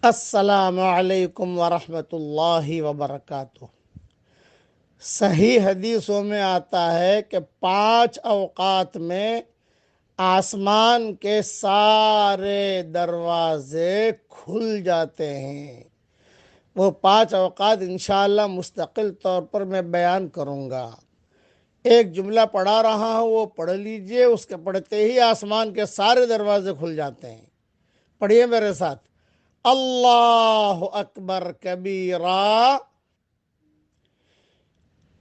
السلام علیکم ورحمۃ اللہ وبرکاتہ۔ صحیح حدیثوں میں آتا ہے کہ 5 اوقات میں آسمان کے سارے دروازے کھل جاتے ہیں۔ وہ 5 اوقات انشاءاللہ مستقل طور پر میں بیان کروں گا۔ ایک جملہ پڑھا رہا ہوں، وہ پڑھ لیجئے، اس کے پڑھتے ہی آسمان کے سارے دروازے کھل جاتے ہیں۔ پڑھیے میرے ساتھ۔ اللہ اکبر کبیرا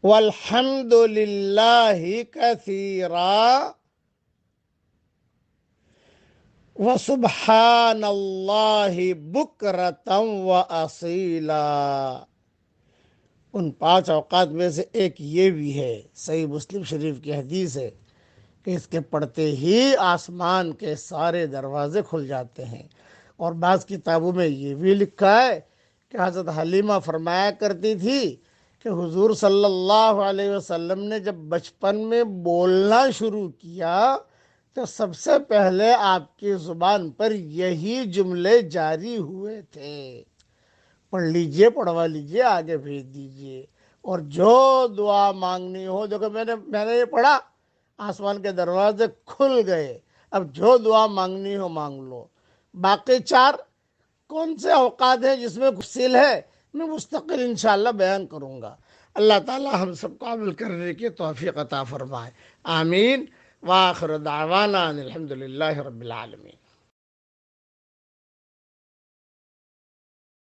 والحمد للہ کثیرا وسبحان اللہ بکرۃ واصیلا۔ ان 5 اوقات میں سے ایک یہ بھی ہے، صحیح مسلم شریف کی حدیث ہے کہ اس کے پڑھتے ہی آسمان کے سارے دروازے کھل جاتے ہیں۔ اور بعض کتابوں میں یہ بھی لکھا ہے کہ حضرت حلیمہ فرمایا کرتی تھی کہ حضور صلی اللہ علیہ وسلم نے جب بچپن میں بولنا شروع کیا تو سب سے پہلے آپ کی زبان پر یہی جملے جاری ہوئے تھے۔ پڑھ لیجئے، پڑھوا لیجئے، آگے بھیج دیجئے۔ اور جو دعا مانگنی ہو، دیکھو میں نے یہ پڑھا، آسمان کے دروازے کھل گئے، اب جو دعا مانگنی ہو مانگ لو۔ باقی 4 کون سے اوقات ہیں جس میں تفصیل ہے، میں مستقل انشاءاللہ بیان کروں گا۔ اللہ تعالی ہم سب کو عمل کرنے کی توفیق عطا فرمائے، آمین۔ وآخر دعوانا الحمدللہ رب العالمین۔